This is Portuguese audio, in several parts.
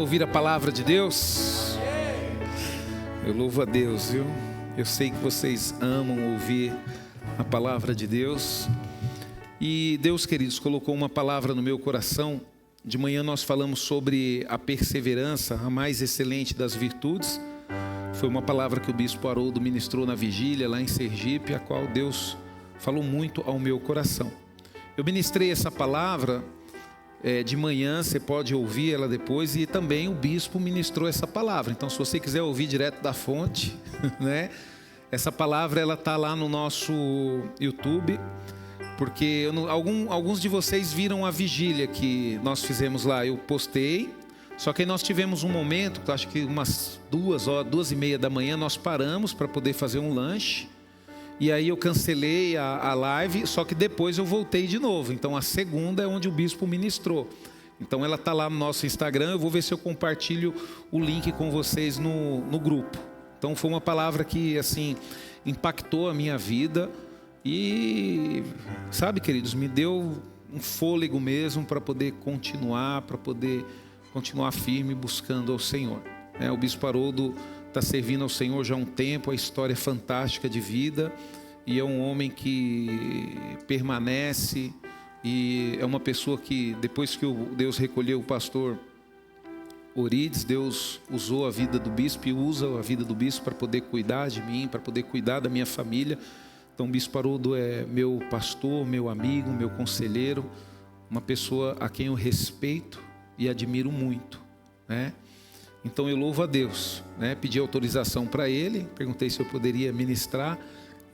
Ouvir a palavra de Deus? Eu louvo a Deus, viu? Eu sei que vocês amam ouvir a palavra de Deus. E Deus, queridos, colocou uma palavra no meu coração. De manhã nós falamos sobre a perseverança, a mais excelente das virtudes. Foi uma palavra que o bispo Haroldo ministrou na vigília lá em Sergipe, a qual Deus falou muito ao meu coração. Eu ministrei essa palavra de manhã, você pode ouvir ela depois, e também o bispo ministrou essa palavra. Então, se você quiser ouvir direto da fonte, né? Essa palavra ela está lá no nosso YouTube, porque alguns de vocês viram a vigília que nós fizemos lá. Eu postei, só que aí nós tivemos um momento, acho que umas 2h30 da manhã, nós paramos para poder fazer um lanche. E aí eu cancelei a live, só que depois eu voltei de novo. Então a segunda é onde o bispo ministrou. Então ela está lá no nosso Instagram, eu vou ver se eu compartilho o link com vocês no grupo. Então foi uma palavra que assim impactou a minha vida e, sabe, queridos, me deu um fôlego mesmo para poder continuar firme buscando ao Senhor. O bispo Haroldo está servindo ao Senhor já há um tempo, a história é fantástica de vida, e é um homem que permanece, e é uma pessoa que, depois que Deus recolheu o pastor Orides, Deus usou a vida do bispo e usa a vida do bispo para poder cuidar de mim, para poder cuidar da minha família. Então o bispo Haroldo é meu pastor, meu amigo, meu conselheiro, uma pessoa a quem eu respeito e admiro muito, né? Então eu louvo a Deus, né? Pedi autorização para ele, perguntei se eu poderia ministrar,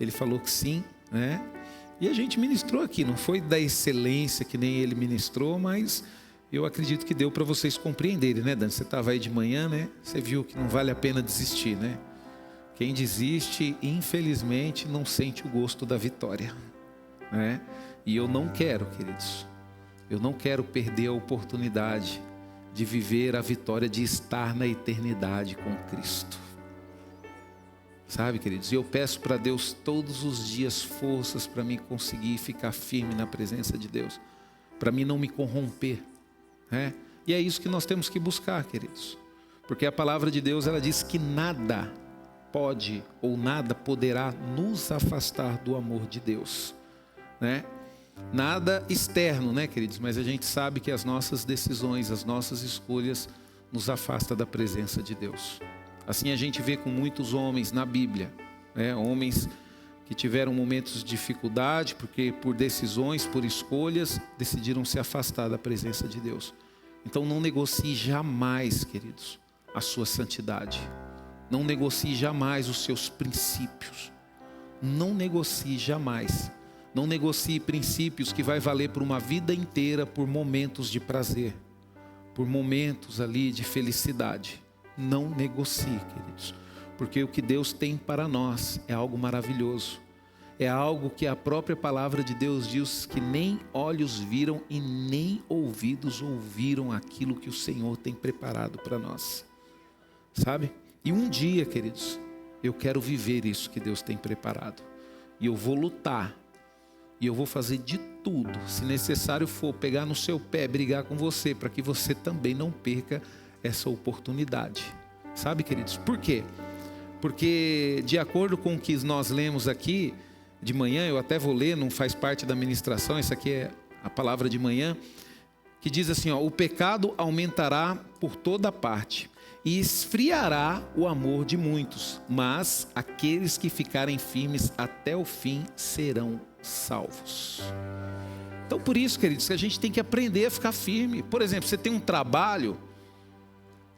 ele falou que sim, né? E a gente ministrou aqui, não foi da excelência que nem ele ministrou, mas eu acredito que deu para vocês compreenderem, né, Dani? Você estava aí de manhã, né? Você viu que não vale a pena desistir, né? Quem desiste, infelizmente, não sente o gosto da vitória, né? E eu não quero, queridos, eu não quero perder a oportunidade de viver a vitória de estar na eternidade com Cristo. Sabe, queridos, e eu peço para Deus todos os dias forças para mim conseguir ficar firme na presença de Deus, para mim não me corromper, né? E é isso que nós temos que buscar, queridos, porque a palavra de Deus ela diz que nada pode ou nada poderá nos afastar do amor de Deus, né? Nada externo, né, queridos? Mas a gente sabe que as nossas decisões, as nossas escolhas nos afastam da presença de Deus. Assim a gente vê com muitos homens na Bíblia, né? Homens que tiveram momentos de dificuldade, porque por decisões, por escolhas, decidiram se afastar da presença de Deus. Então não negocie jamais, queridos, a sua santidade. Não negocie jamais os seus princípios. Não negocie jamais. Não negocie princípios que vai valer por uma vida inteira, por momentos de prazer, por momentos ali de felicidade. Não negocie, queridos, porque o que Deus tem para nós é algo maravilhoso. É algo que a própria palavra de Deus diz que nem olhos viram e nem ouvidos ouviram aquilo que o Senhor tem preparado para nós. Sabe? E um dia, queridos, eu quero viver isso que Deus tem preparado. E eu vou lutar. E eu vou fazer de tudo, se necessário for, pegar no seu pé, brigar com você, para que você também não perca essa oportunidade. Sabe, queridos? Por quê? Porque de acordo com o que nós lemos aqui de manhã, eu até vou ler, não faz parte da ministração, essa aqui é a palavra de manhã, que diz assim, o pecado aumentará por toda parte e esfriará o amor de muitos, mas aqueles que ficarem firmes até o fim serão salvos. Então por isso, queridos, que a gente tem que aprender a ficar firme. Por exemplo, você tem um trabalho,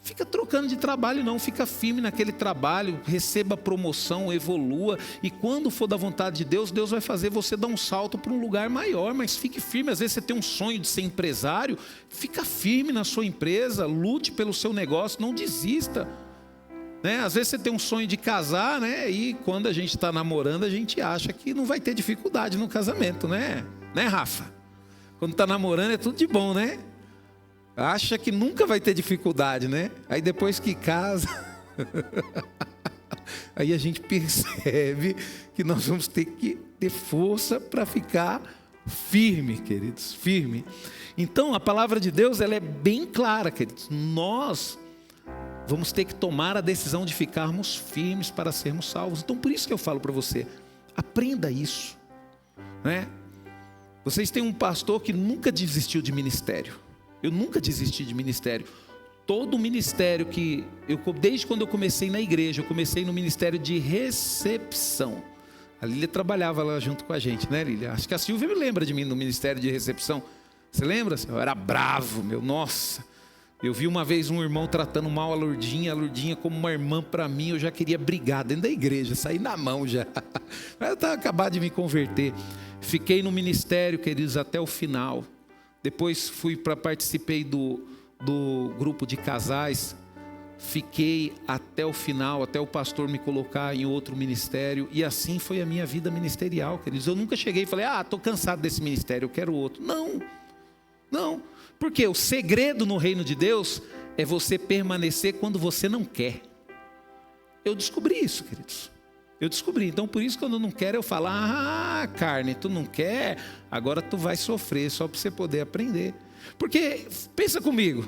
fica trocando de trabalho não, fica firme naquele trabalho, receba promoção, evolua, e quando for da vontade de Deus, Deus vai fazer você dar um salto para um lugar maior, mas fique firme. Às vezes você tem um sonho de ser empresário, fica firme na sua empresa, lute pelo seu negócio, não desista, né? Às vezes você tem um sonho de casar, né? E quando a gente está namorando, a gente acha que não vai ter dificuldade no casamento, né? Né, Rafa? Quando está namorando é tudo de bom, né? Acha que nunca vai ter dificuldade, né? Aí depois que casa, aí a gente percebe que nós vamos ter que ter força para ficar firme, queridos, firme. Então a palavra de Deus, ela é bem clara, queridos. Nós vamos ter que tomar a decisão de ficarmos firmes para sermos salvos. Então por isso que eu falo para você, aprenda isso, né? Vocês têm um pastor que nunca desistiu de ministério. Eu nunca desisti de ministério. Todo ministério que desde quando eu comecei na igreja, eu comecei no ministério de recepção. A Lília trabalhava lá junto com a gente, né, Lília? Acho que a Silvia me lembra de mim no ministério de recepção. Você lembra? Eu era bravo, nossa. Eu vi uma vez um irmão tratando mal a Lourdinha como uma irmã para mim, eu já queria brigar dentro da igreja, sair na mão já. Eu estava acabado de me converter. Fiquei no ministério, queridos, até o final. Depois participei do grupo de casais. Fiquei até o final, até o pastor me colocar em outro ministério. E assim foi a minha vida ministerial, queridos. Eu nunca cheguei e falei, estou cansado desse ministério, eu quero outro. Não. Porque o segredo no reino de Deus é você permanecer quando você não quer. Eu descobri isso, queridos. Então por isso quando eu não quero eu falo, carne, tu não quer, agora tu vai sofrer só para você poder aprender. Porque, pensa comigo,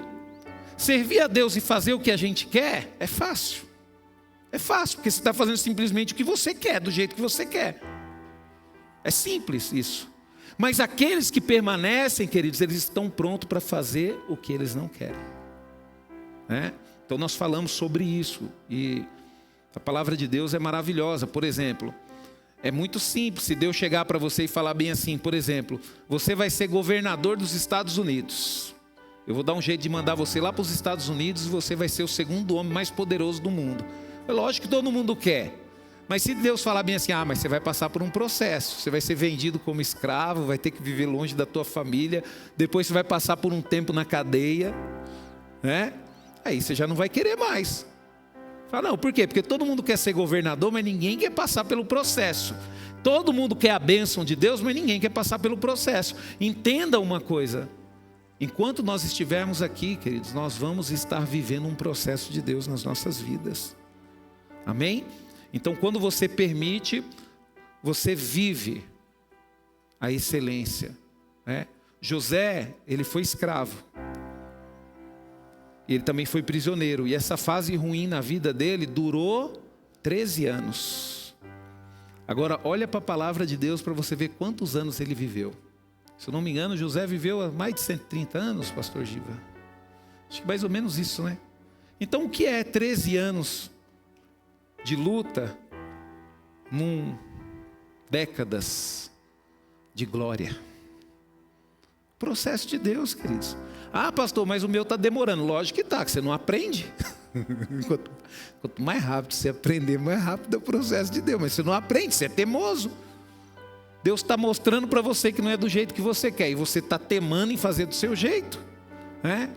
servir a Deus e fazer o que a gente quer é fácil. É fácil, porque você está fazendo simplesmente o que você quer, do jeito que você quer. É simples isso. Mas aqueles que permanecem, queridos, eles estão prontos para fazer o que eles não querem, né? Então nós falamos sobre isso e a palavra de Deus é maravilhosa. Por exemplo, é muito simples se Deus chegar para você e falar bem assim, por exemplo, você vai ser governador dos Estados Unidos. Eu vou dar um jeito de mandar você lá para os Estados Unidos e você vai ser o segundo homem mais poderoso do mundo. É lógico que todo mundo quer. Mas se Deus falar bem assim, mas você vai passar por um processo, você vai ser vendido como escravo, vai ter que viver longe da tua família, depois você vai passar por um tempo na cadeia, né? Aí você já não vai querer mais. Fala, não, por quê? Porque todo mundo quer ser governador, mas ninguém quer passar pelo processo. Todo mundo quer a bênção de Deus, mas ninguém quer passar pelo processo. Entenda uma coisa, enquanto nós estivermos aqui, queridos, nós vamos estar vivendo um processo de Deus nas nossas vidas. Amém? Então quando você permite, você vive a excelência, né? José, ele foi escravo. Ele também foi prisioneiro. E essa fase ruim na vida dele durou 13 anos. Agora, olha para a palavra de Deus para você ver quantos anos ele viveu. Se eu não me engano, José viveu há mais de 130 anos, pastor Giva. Acho que mais ou menos isso, né? Então, o que é 13 anos de luta décadas de glória? Processo de Deus, queridos. Pastor, mas o meu está demorando. Lógico que está, que você não aprende. Quanto mais rápido você aprender, mais rápido é o processo de Deus. Mas você não aprende, você é teimoso. Deus está mostrando para você que não é do jeito que você quer. E você está temando em fazer do seu jeito, né?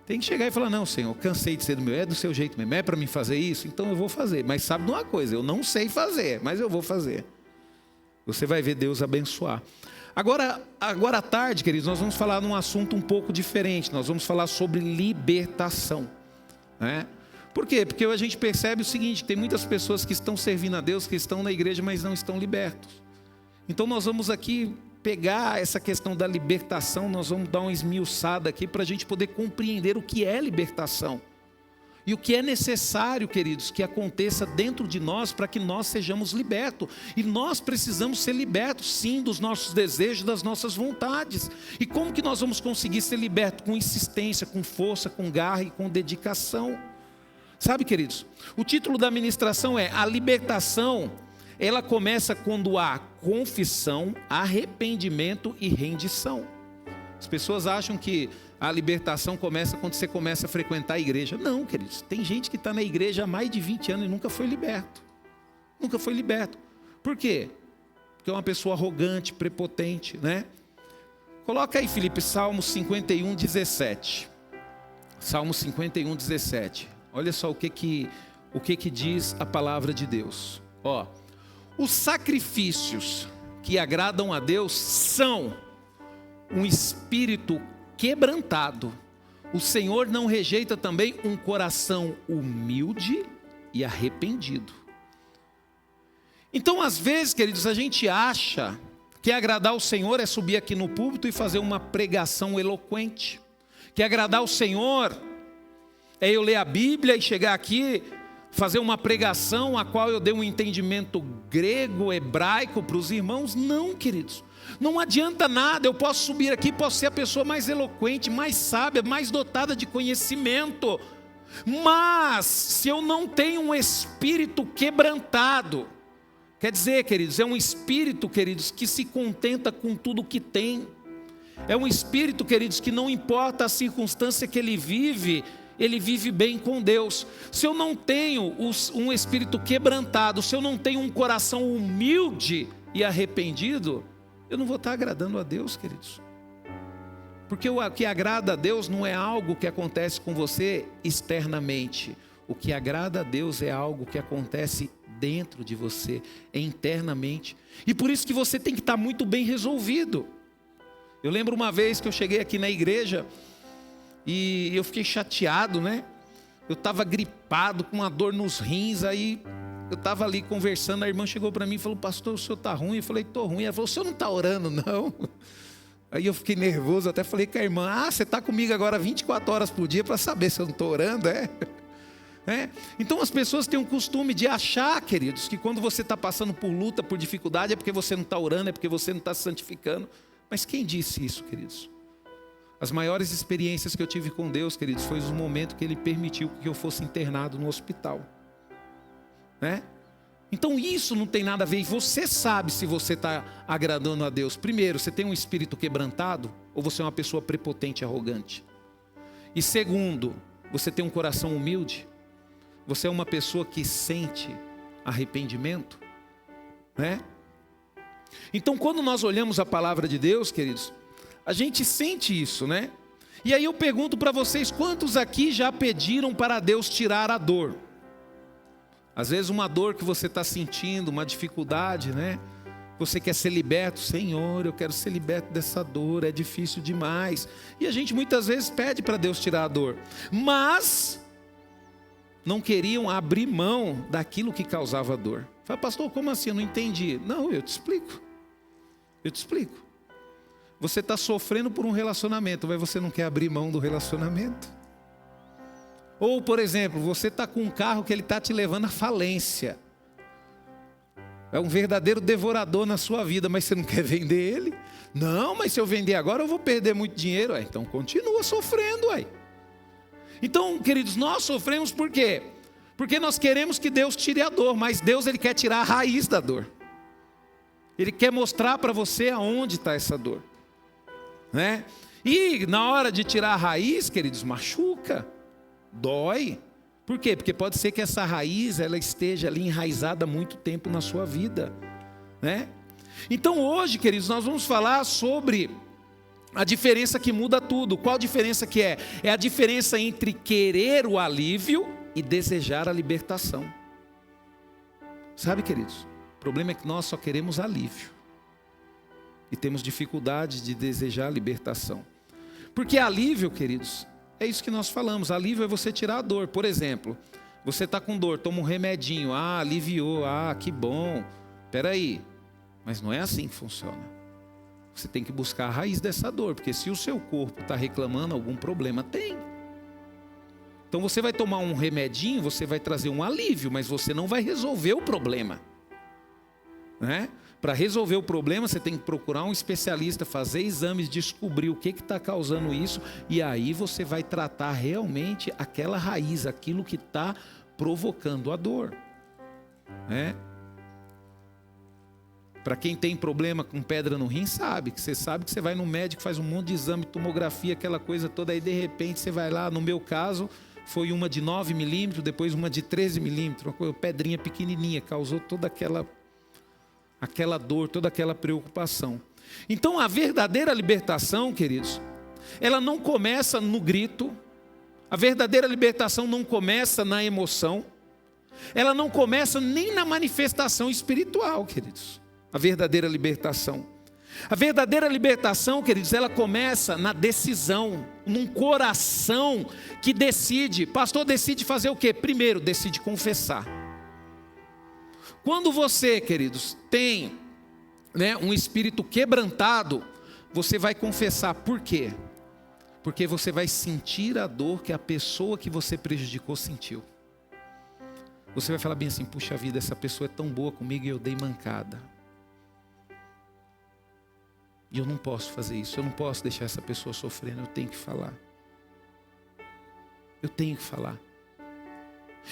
Tem que chegar e falar, não, Senhor, cansei de ser do meu. É do seu jeito mesmo, é para mim fazer isso? Então eu vou fazer. Mas sabe de uma coisa, eu não sei fazer, mas eu vou fazer. Você vai ver Deus abençoar. Agora à tarde, queridos, nós vamos falar num assunto um pouco diferente. Nós vamos falar sobre libertação, né? Por quê? Porque a gente percebe o seguinte, tem muitas pessoas que estão servindo a Deus, que estão na igreja, mas não estão libertos. Então nós vamos aqui pegar essa questão da libertação, nós vamos dar uma esmiuçada aqui para a gente poder compreender o que é libertação. E o que é necessário, queridos, que aconteça dentro de nós para que nós sejamos libertos. E nós precisamos ser libertos, sim, dos nossos desejos, das nossas vontades. E como que nós vamos conseguir ser libertos? Com insistência, com força, com garra e com dedicação. Sabe, queridos, o título da ministração é A Libertação, ela começa quando há confissão, arrependimento e rendição. As pessoas acham que a libertação começa quando você começa a frequentar a igreja. Não, queridos, tem gente que está na igreja há mais de 20 anos e nunca foi liberto. Nunca foi liberto. Por quê? Porque é uma pessoa arrogante, prepotente, né? Coloca aí, Felipe, Salmo 51, 17. Salmo 51, 17. Olha só o que diz a palavra de Deus. Os sacrifícios que agradam a Deus são um espírito quebrantado. O Senhor não rejeita também um coração humilde e arrependido. Então, às vezes, queridos, a gente acha Que agradar o Senhor é subir aqui no púlpito e fazer uma pregação eloquente. Que agradar o Senhor é eu ler a Bíblia e chegar aqui, fazer uma pregação a qual eu dê um entendimento grego, hebraico para os irmãos. Não, queridos. Não adianta nada, eu posso subir aqui, posso ser a pessoa mais eloquente, mais sábia, mais dotada de conhecimento. Mas, se eu não tenho um espírito quebrantado, quer dizer, queridos, é um espírito, queridos, que se contenta com tudo que tem. É um espírito, queridos, que não importa a circunstância que ele vive bem com Deus. Se eu não tenho um espírito quebrantado, se eu não tenho um coração humilde e arrependido, eu não vou estar agradando a Deus, queridos. Porque o que agrada a Deus não é algo que acontece com você externamente. O que agrada a Deus é algo que acontece dentro de você, internamente. E por isso que você tem que estar muito bem resolvido. Eu lembro uma vez que eu cheguei aqui na igreja e eu fiquei chateado, né? Eu estava gripado, com uma dor nos rins, aí eu estava ali conversando, a irmã chegou para mim e falou: pastor, o senhor está ruim? Eu falei: estou ruim. Ela falou: o senhor não está orando, não? Aí eu fiquei nervoso, até falei com a irmã: você está comigo agora 24 horas por dia para saber se eu não estou orando, é? Então as pessoas têm um costume de achar, queridos, que quando você está passando por luta, por dificuldade, é porque você não está orando, é porque você não está se santificando. Mas quem disse isso, queridos? As maiores experiências que eu tive com Deus, queridos, foi o momento que Ele permitiu que eu fosse internado no hospital. Então isso não tem nada a ver. Você sabe se você está agradando a Deus. Primeiro, você tem um espírito quebrantado ou você é uma pessoa prepotente e arrogante? E segundo, você tem um coração humilde? Você é uma pessoa que sente arrependimento? Então quando nós olhamos a palavra de Deus, queridos, a gente sente isso, né? E aí eu pergunto para vocês: quantos aqui já pediram para Deus tirar a dor? Às vezes uma dor que você está sentindo, uma dificuldade, né? Você quer ser liberto. Senhor, eu quero ser liberto dessa dor, é difícil demais. E a gente muitas vezes pede para Deus tirar a dor. Mas não queriam abrir mão daquilo que causava dor. Fala: pastor, como assim? Eu não entendi. Não, eu te explico. Você está sofrendo por um relacionamento, mas você não quer abrir mão do relacionamento. Ou, por exemplo, você está com um carro que ele está te levando à falência. É um verdadeiro devorador na sua vida, mas você não quer vender ele? Não, mas se eu vender agora eu vou perder muito dinheiro. Então continua sofrendo. Então, queridos, nós sofremos por quê? Porque nós queremos que Deus tire a dor, mas Deus Ele quer tirar a raiz da dor. Ele quer mostrar para você aonde está essa dor. E na hora de tirar a raiz, queridos, machuca. Dói. Por quê? Porque pode ser que essa raiz ela esteja ali enraizada há muito tempo na sua vida, Então hoje, queridos, nós vamos falar sobre a diferença que muda tudo. Qual a diferença que é? É a diferença entre querer o alívio e desejar a libertação. Sabe, queridos, o problema é que nós só queremos alívio e temos dificuldade de desejar a libertação. Porque alívio, queridos, é isso que nós falamos. Alívio é você tirar a dor. Por exemplo, você está com dor, toma um remedinho. Aliviou. Que bom. Espera aí. Mas não é assim que funciona. Você tem que buscar a raiz dessa dor. Porque se o seu corpo está reclamando, algum problema tem. Então você vai tomar um remedinho, você vai trazer um alívio, mas você não vai resolver o problema. Para resolver o problema, você tem que procurar um especialista, fazer exames, descobrir o que está causando isso, e aí você vai tratar realmente aquela raiz, aquilo que está provocando a dor. Para quem tem problema com pedra no rim, sabe que você vai no médico, faz um monte de exame, tomografia, aquela coisa toda, aí de repente você vai lá, no meu caso, foi uma de 9 milímetros, depois uma de 13 milímetros, uma pedrinha pequenininha, causou toda aquela dor, toda aquela preocupação. Então a verdadeira libertação, queridos, ela não começa no grito, a verdadeira libertação não começa na emoção, ela não começa nem na manifestação espiritual, queridos. A verdadeira libertação, queridos, ela começa na decisão, num coração que decide. Pastor, decide fazer o quê? Primeiro, decide confessar. Quando você, queridos, tem né, um espírito quebrantado, você vai confessar. Por quê? Porque você vai sentir a dor que a pessoa que você prejudicou sentiu. Você vai falar bem assim: puxa vida, essa pessoa é tão boa comigo e eu dei mancada. E eu não posso fazer isso, eu não posso deixar essa pessoa sofrendo, eu tenho que falar. Eu tenho que falar.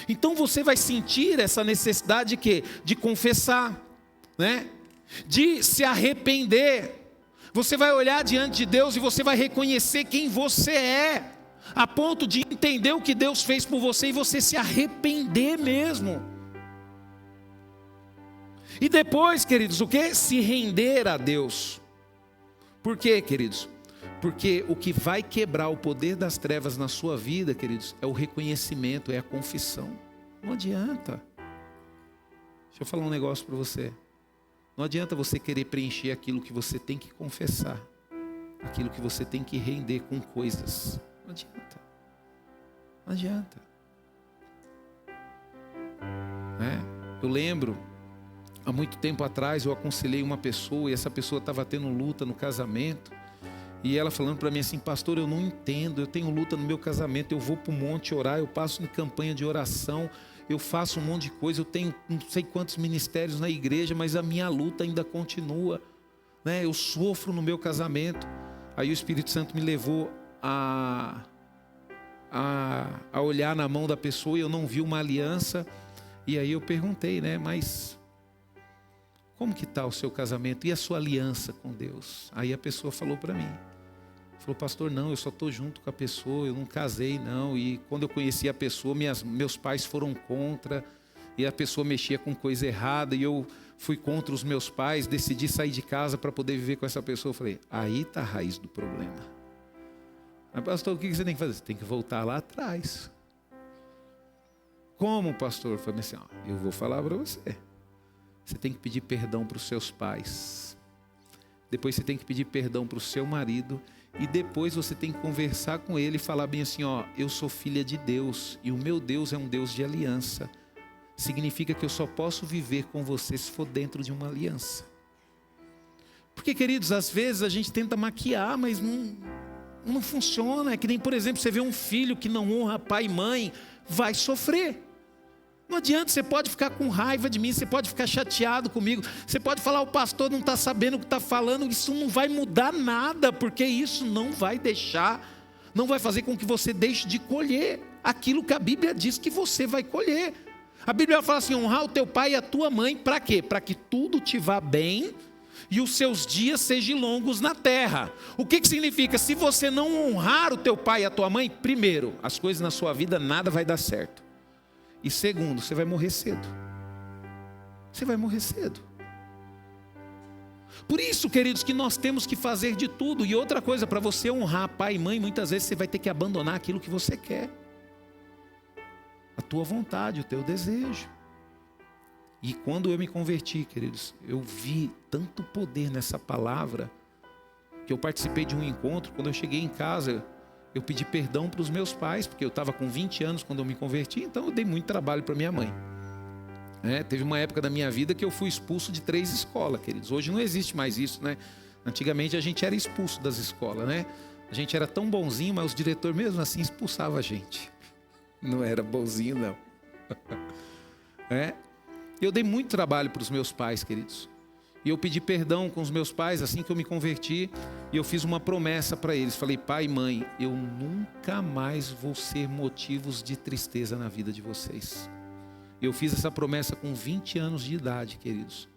Então você vai sentir essa necessidade de quê? De confessar, né? De se arrepender. Você vai olhar diante de Deus e você vai reconhecer quem você é, a ponto de entender o que Deus fez por você e você se arrepender mesmo. E depois, queridos, o que? Se render a Deus. Por quê, queridos? Porque o que vai quebrar o poder das trevas na sua vida, queridos, é o reconhecimento, é a confissão. Não adianta. Deixa eu falar um negócio para você. Não adianta você querer preencher aquilo que você tem que confessar, aquilo que você tem que render com coisas. Não adianta. Não adianta. Eu lembro, há muito tempo atrás, eu aconselhei uma pessoa e essa pessoa estava tendo luta no casamento. E ela falando para mim assim: pastor, eu não entendo, eu tenho luta no meu casamento, eu vou para o monte orar, eu passo em campanha de oração, eu faço um monte de coisa, eu tenho não sei quantos ministérios na igreja, mas a minha luta ainda continua, né? Eu sofro no meu casamento. Aí o Espírito Santo me levou a olhar na mão da pessoa e eu não vi uma aliança. E aí eu perguntei, né? Mas como que está o seu casamento e a sua aliança com Deus? Aí a pessoa falou para mim, falou: pastor, não, eu só estou junto com a pessoa, eu não casei não, e quando eu conheci a pessoa, meus pais foram contra, e a pessoa mexia com coisa errada, e eu fui contra os meus pais, decidi sair de casa para poder viver com essa pessoa. Eu falei: aí está a raiz do problema. Mas pastor, o que você tem que fazer? Você tem que voltar lá atrás. Como, pastor? Eu falei assim: eu vou falar para você. Você tem que pedir perdão para os seus pais. Depois você tem que pedir perdão para o seu marido. E depois você tem que conversar com ele e falar bem assim: eu sou filha de Deus. E o meu Deus é um Deus de aliança. Significa que eu só posso viver com você se for dentro de uma aliança. Porque, queridos, às vezes a gente tenta maquiar, mas não funciona. É que nem, por exemplo, você vê um filho que não honra pai e mãe, vai sofrer. Não adianta, você pode ficar com raiva de mim, você pode ficar chateado comigo, você pode falar: o pastor não está sabendo o que está falando. Isso não vai mudar nada, porque isso não vai fazer com que você deixe de colher aquilo que a Bíblia diz que você vai colher. A Bíblia fala assim: honrar o teu pai e a tua mãe, para quê? Para que tudo te vá bem e os seus dias sejam longos na terra. O que significa? Se você não honrar o teu pai e a tua mãe, primeiro, as coisas na sua vida nada vai dar certo. E segundo, você vai morrer cedo. Você vai morrer cedo. Por isso, queridos, que nós temos que fazer de tudo. E outra coisa, para você honrar pai e mãe, muitas vezes você vai ter que abandonar aquilo que você quer. A tua vontade, o teu desejo. E quando eu me converti, queridos, eu vi tanto poder nessa palavra, que eu participei de um encontro. Quando eu cheguei em casa, eu pedi perdão para os meus pais, porque eu estava com 20 anos quando eu me converti, então eu dei muito trabalho para minha mãe. Teve uma época da minha vida que eu fui expulso de 3 escolas, queridos. Hoje não existe mais isso, né? Antigamente a gente era expulso das escolas, né? A gente era tão bonzinho, mas os diretores mesmo assim expulsavam a gente. Não era bonzinho, não. Eu dei muito trabalho para os meus pais, queridos. E eu pedi perdão com os meus pais assim que eu me converti. E eu fiz uma promessa para eles. Falei: pai e mãe, eu nunca mais vou ser motivos de tristeza na vida de vocês. Eu fiz essa promessa com 20 anos de idade, queridos.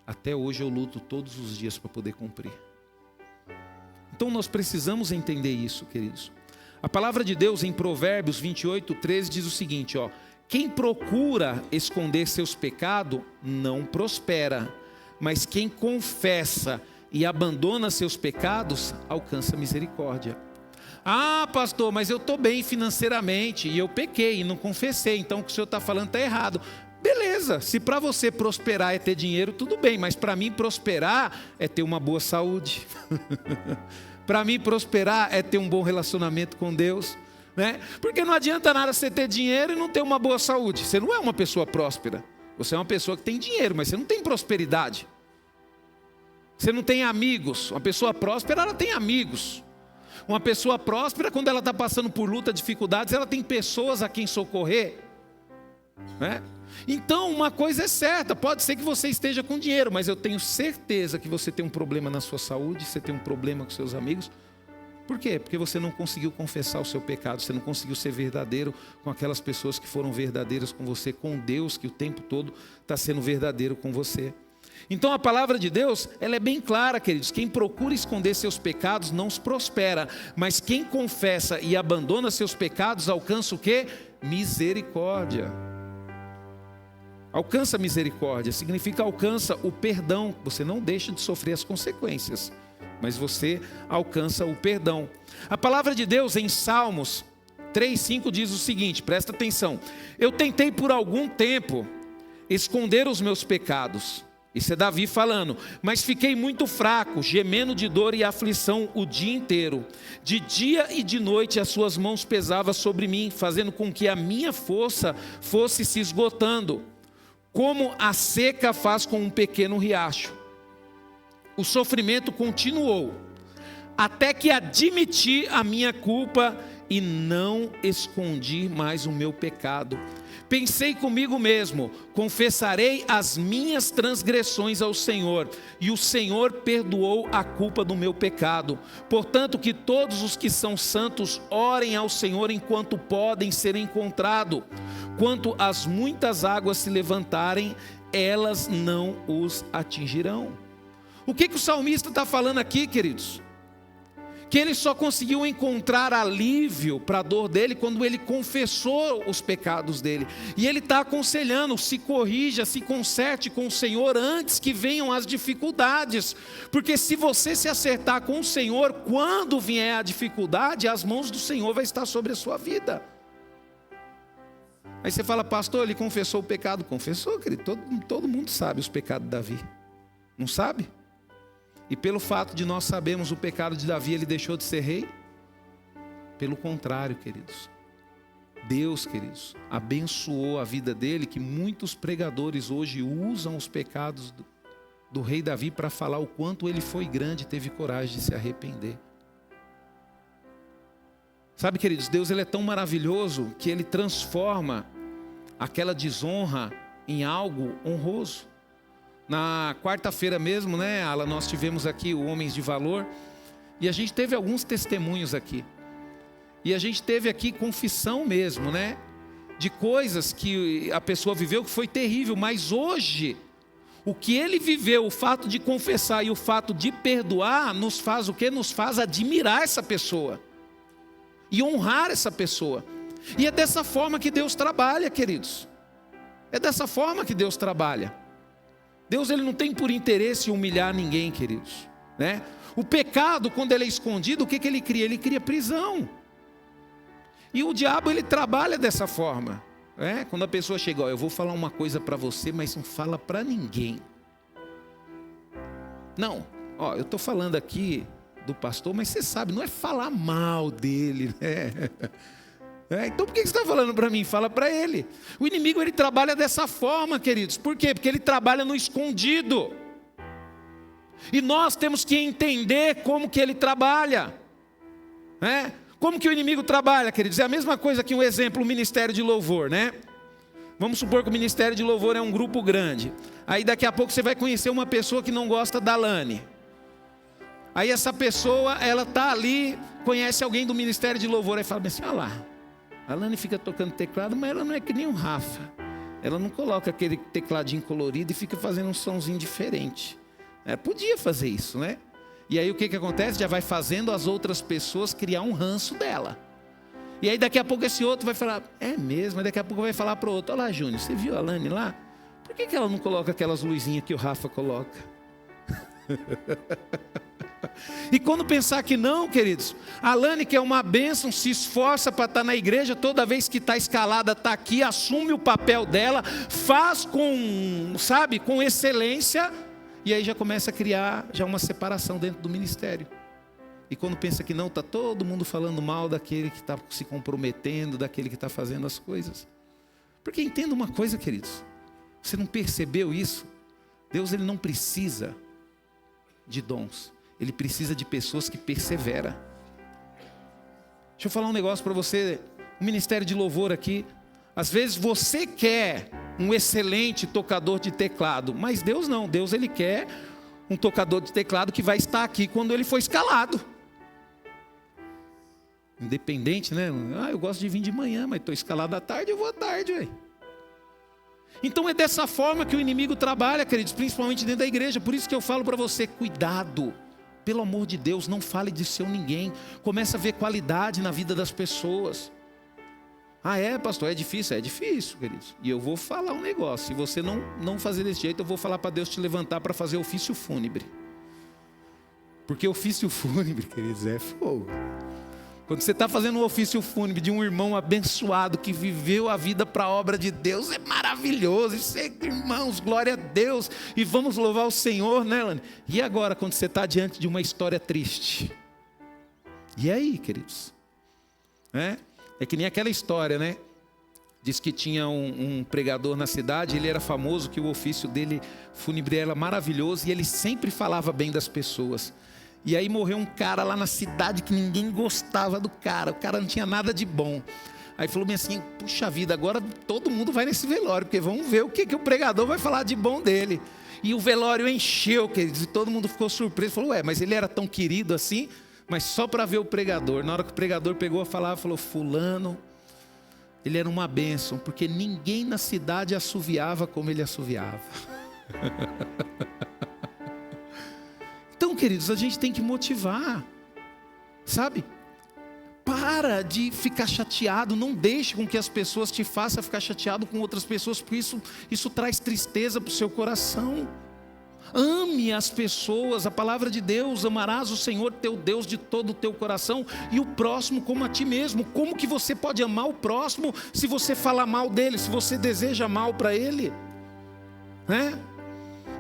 Até hoje eu luto todos os dias para poder cumprir. Então nós precisamos entender isso, queridos. A palavra de Deus em Provérbios 28:13 diz o seguinte: quem procura esconder seus pecados não prospera, mas quem confessa e abandona seus pecados alcança misericórdia. Ah, pastor, mas eu estou bem financeiramente e eu pequei e não confessei, então o que o senhor está falando está errado. Beleza, se para você prosperar é ter dinheiro, tudo bem, mas para mim prosperar é ter uma boa saúde. Para mim prosperar é ter um bom relacionamento com Deus, né? Porque não adianta nada você ter dinheiro e não ter uma boa saúde. Você não é uma pessoa próspera. Você é uma pessoa que tem dinheiro, mas você não tem prosperidade. Você não tem amigos. Uma pessoa próspera, ela tem amigos. Uma pessoa próspera, quando ela está passando por luta, dificuldades, ela tem pessoas a quem socorrer, né? Então, uma coisa é certa, pode ser que você esteja com dinheiro, mas eu tenho certeza que você tem um problema na sua saúde, você tem um problema com seus amigos. Por quê? Porque você não conseguiu confessar o seu pecado, você não conseguiu ser verdadeiro com aquelas pessoas que foram verdadeiras com você, com Deus, que o tempo todo está sendo verdadeiro com você. Então a palavra de Deus, ela é bem clara, queridos. Quem procura esconder seus pecados não os prospera, mas quem confessa e abandona seus pecados alcança o quê? Misericórdia. Alcança a misericórdia, significa alcança o perdão. Você não deixa de sofrer as consequências, mas você alcança o perdão. A palavra de Deus em Salmos 3:5 diz o seguinte, presta atenção. Eu tentei por algum tempo esconder os meus pecados. Isso é Davi falando. Mas fiquei muito fraco, gemendo de dor e aflição o dia inteiro. De dia e de noite as suas mãos pesavam sobre mim, fazendo com que a minha força fosse se esgotando, como a seca faz com um pequeno riacho. O sofrimento continuou, até que admiti a minha culpa e não escondi mais o meu pecado. Pensei comigo mesmo, confessarei as minhas transgressões ao Senhor, e o Senhor perdoou a culpa do meu pecado. Portanto, que todos os que são santos orem ao Senhor enquanto podem ser encontrados. Quanto às muitas águas se levantarem, elas não os atingirão. O que o salmista está falando aqui, queridos? Que ele só conseguiu encontrar alívio para a dor dele quando ele confessou os pecados dele. E ele está aconselhando, se corrija, se conserte com o Senhor antes que venham as dificuldades. Porque se você se acertar com o Senhor, quando vier a dificuldade, as mãos do Senhor vão estar sobre a sua vida. Aí você fala, pastor, ele confessou o pecado. Confessou, querido, todo mundo sabe os pecados de Davi. Não sabe? E pelo fato de nós sabermos o pecado de Davi, ele deixou de ser rei? Pelo contrário, queridos. Deus, queridos, abençoou a vida dele, que muitos pregadores hoje usam os pecados do rei Davi para falar o quanto ele foi grande e teve coragem de se arrepender. Sabe, queridos, Deus ele é tão maravilhoso que ele transforma aquela desonra em algo honroso. Na quarta-feira mesmo, né, Alan, nós tivemos aqui o Homens de Valor, e a gente teve alguns testemunhos aqui. E a gente teve aqui confissão mesmo, né, de coisas que a pessoa viveu que foi terrível, mas hoje, o que ele viveu, o fato de confessar e o fato de perdoar, nos faz o quê? Nos faz admirar essa pessoa e honrar essa pessoa. E é dessa forma que Deus trabalha, queridos. É dessa forma que Deus trabalha. Deus ele não tem por interesse humilhar ninguém, queridos, né? O pecado, quando ele é escondido, o que ele cria? Ele cria prisão. E o diabo ele trabalha dessa forma, né? Quando a pessoa chega, ó, eu vou falar uma coisa para você, mas não fala para ninguém. Não, ó, eu estou falando aqui do pastor, mas você sabe, não é falar mal dele, né? Então por que você está falando para mim? Fala para ele. O inimigo ele trabalha dessa forma, queridos. Por quê? Porque ele trabalha no escondido. E nós temos que entender como que ele trabalha, né? Como que o inimigo trabalha, queridos? É a mesma coisa que um exemplo, o ministério de louvor, né? Vamos supor que o ministério de louvor é um grupo grande. Aí daqui a pouco você vai conhecer uma pessoa que não gosta da Lani. Aí essa pessoa, ela está ali, conhece alguém do ministério de louvor, aí fala assim, olha lá. A Lani fica tocando teclado, mas ela não é que nem o Rafa. Ela não coloca aquele tecladinho colorido e fica fazendo um sonzinho diferente. Podia fazer isso, né? E aí o que acontece? Já vai fazendo as outras pessoas criar um ranço dela. E aí daqui a pouco esse outro vai falar, é mesmo? Aí daqui a pouco vai falar para o outro, olha lá, Júnior, você viu a Lani lá? Por que ela não coloca aquelas luzinhas que o Rafa coloca? E quando pensar que não, queridos, a Lani, que é uma bênção, se esforça para estar na igreja, toda vez que está escalada, está aqui, assume o papel dela, faz com, sabe, com excelência, e aí já começa a criar já uma separação dentro do ministério. E quando pensa que não, está todo mundo falando mal daquele que está se comprometendo, daquele que está fazendo as coisas. Porque entenda uma coisa, queridos, você não percebeu isso? Deus ele não precisa de dons. Ele precisa de pessoas que perseveram. Deixa eu falar um negócio para você. O ministério de louvor aqui. Às vezes você quer um excelente tocador de teclado. Mas Deus não. Deus ele quer um tocador de teclado que vai estar aqui quando ele for escalado. Independente, né? Eu gosto de vir de manhã, mas estou escalado à tarde, eu vou à tarde, velho. Então é dessa forma que o inimigo trabalha, queridos, principalmente dentro da igreja. Por isso que eu falo para você, cuidado. Pelo amor de Deus, não fale de seu ninguém. Comece a ver qualidade na vida das pessoas. Ah, é, pastor? É difícil? É difícil, queridos. E eu vou falar um negócio. Se você não fazer desse jeito, eu vou falar para Deus te levantar para fazer ofício fúnebre. Porque ofício fúnebre, queridos, é fogo. Quando você está fazendo um ofício fúnebre de um irmão abençoado que viveu a vida para a obra de Deus, é maravilhoso. Isso é, irmãos, glória a Deus. E vamos louvar o Senhor, né, Lani? E agora, quando você está diante de uma história triste? E aí, queridos? É que nem aquela história, né? Diz que tinha um pregador na cidade, ele era famoso, que o ofício dele fúnebre era maravilhoso e ele sempre falava bem das pessoas. E aí morreu um cara lá na cidade que ninguém gostava do cara. O cara não tinha nada de bom. Aí falou bem assim, puxa vida, agora todo mundo vai nesse velório, porque vamos ver o que o pregador vai falar de bom dele. E o velório encheu, queridos, e todo mundo ficou surpreso. Falou, mas ele era tão querido assim, mas só para ver o pregador. Na hora que o pregador pegou a falar, falou, fulano, ele era uma bênção, porque ninguém na cidade assoviava como ele assoviava. Então, queridos, a gente tem que motivar, sabe? Para de ficar chateado, não deixe com que as pessoas te façam ficar chateado com outras pessoas, porque isso traz tristeza para o seu coração. Ame as pessoas, a palavra de Deus, amarás o Senhor teu Deus de todo o teu coração e o próximo como a ti mesmo. Como que você pode amar o próximo se você fala mal dele, se você deseja mal para ele?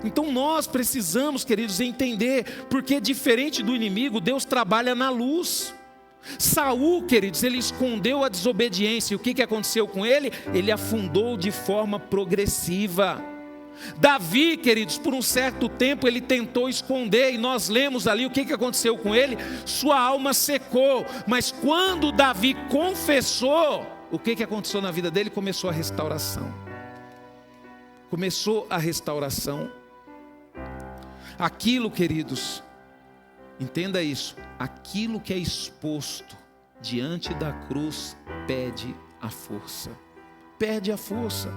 Então nós precisamos, queridos, entender, porque diferente do inimigo, Deus trabalha na luz. Saul, queridos, ele escondeu a desobediência, e o que aconteceu com ele? Ele afundou de forma progressiva. Davi, queridos, por um certo tempo ele tentou esconder, e nós lemos ali o que aconteceu com ele. Sua alma secou, mas quando Davi confessou, o que aconteceu na vida dele? Começou a restauração. Começou a restauração. Aquilo, queridos, entenda isso, aquilo que é exposto diante da cruz pede a força. Perde a força.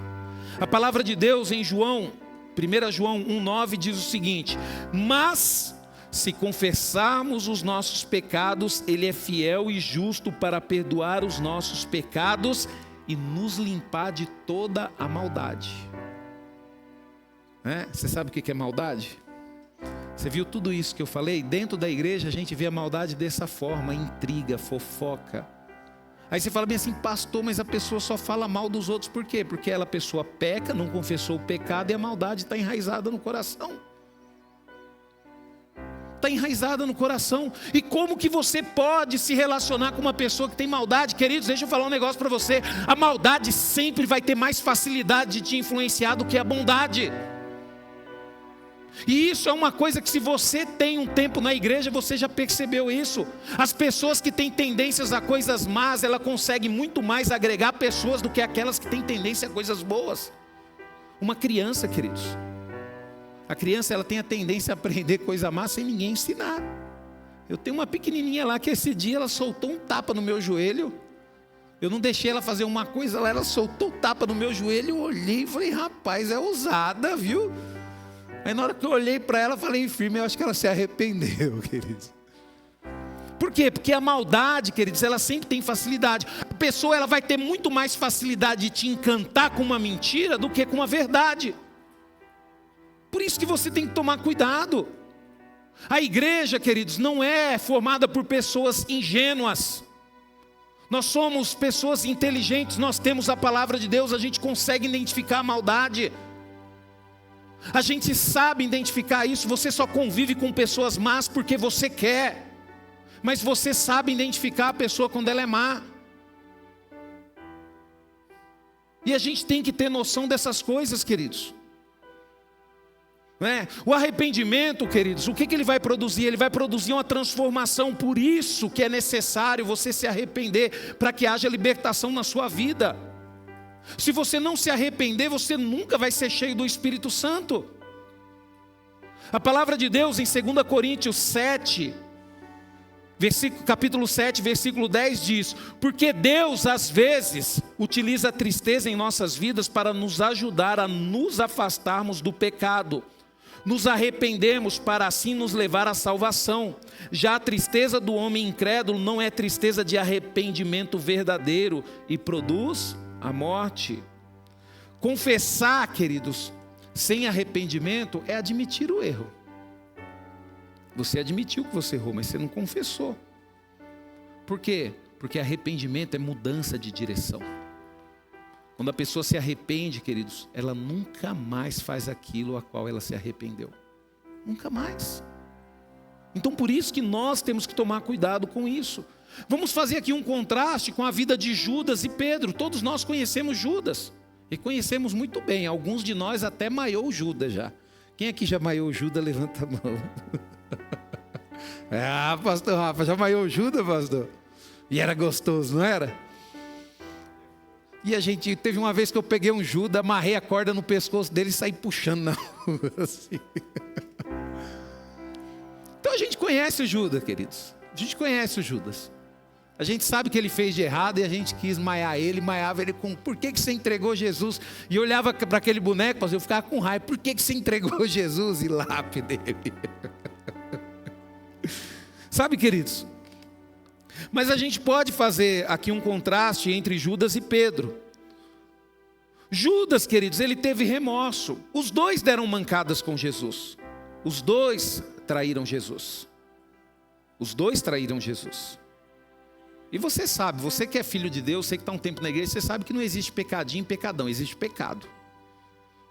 A palavra de Deus em João, 1 João 1,9 diz o seguinte: mas se confessarmos os nossos pecados, Ele é fiel e justo para perdoar os nossos pecados e nos limpar de toda a maldade. Você sabe o que é maldade? Você viu tudo isso que eu falei? Dentro da igreja a gente vê a maldade dessa forma, intriga, fofoca. Aí você fala bem assim, pastor, mas a pessoa só fala mal dos outros, por quê? Porque a pessoa peca, não confessou o pecado e a maldade está enraizada no coração. Está enraizada no coração. E como que você pode se relacionar com uma pessoa que tem maldade? Queridos, deixa eu falar um negócio para você. A maldade sempre vai ter mais facilidade de te influenciar do que a bondade. E isso é uma coisa que, se você tem um tempo na igreja, você já percebeu isso. As pessoas que têm tendências a coisas más, ela consegue muito mais agregar pessoas do que aquelas que têm tendência a coisas boas. Uma criança, queridos, a criança ela tem a tendência a aprender coisa má sem ninguém ensinar. Eu tenho uma pequenininha lá que esse dia ela soltou um tapa no meu joelho. Eu não deixei ela fazer uma coisa lá, ela soltou um tapa no meu joelho. Eu olhei e falei, rapaz, é ousada, viu? Aí na hora que eu olhei para ela, falei firme, eu acho que ela se arrependeu, queridos. Por quê? Porque a maldade, queridos, ela sempre tem facilidade. A pessoa ela vai ter muito mais facilidade de te encantar com uma mentira do que com a verdade. Por isso que você tem que tomar cuidado. A igreja, queridos, não é formada por pessoas ingênuas. Nós somos pessoas inteligentes, nós temos a palavra de Deus, a gente consegue identificar a maldade. A gente sabe identificar isso. Você só convive com pessoas más porque você quer, mas você sabe identificar a pessoa quando ela é má. E a gente tem que ter noção dessas coisas, queridos. né? O arrependimento, queridos, o que ele vai produzir? Ele vai produzir uma transformação. Por isso que é necessário você se arrepender, para que haja libertação na sua vida. Se você não se arrepender, você nunca vai ser cheio do Espírito Santo. A palavra de Deus em 2 Coríntios 7, capítulo 7, versículo 10 diz: porque Deus às vezes utiliza a tristeza em nossas vidas para nos ajudar a nos afastarmos do pecado. Nos arrependemos para assim nos levar à salvação. Já a tristeza do homem incrédulo não é tristeza de arrependimento verdadeiro e produz a morte. Confessar, queridos, sem arrependimento é admitir o erro. Você admitiu que você errou, mas você não confessou. Por quê? Porque arrependimento é mudança de direção. Quando a pessoa se arrepende, queridos, ela nunca mais faz aquilo a qual ela se arrependeu. Nunca mais. Então por isso que nós temos que tomar cuidado com isso. Vamos fazer aqui um contraste com a vida de Judas e Pedro. Todos nós conhecemos Judas. E conhecemos muito bem. Alguns de nós até maiou Judas já. Quem aqui já maiou Judas, levanta a mão. Ah, pastor Rafa, já maiou Judas, pastor? E era gostoso, não era? E a gente, teve uma vez que eu peguei um Judas, amarrei a corda no pescoço dele e saí puxando na rua, assim. Então a gente conhece o Judas, queridos. A gente conhece o Judas. A gente sabe que ele fez de errado e a gente quis maiar ele, maiava ele com: por que você entregou Jesus? E eu olhava para aquele boneco, eu ficava com raiva: por que você entregou Jesus? E lápide dele. Sabe, queridos? Mas a gente pode fazer aqui um contraste entre Judas e Pedro. Judas, queridos, ele teve remorso. Os dois deram mancadas com Jesus. Os dois traíram Jesus. Os dois traíram Jesus. E você sabe, você que é filho de Deus, você que está um tempo na igreja, você sabe que não existe pecadinho e pecadão, existe pecado,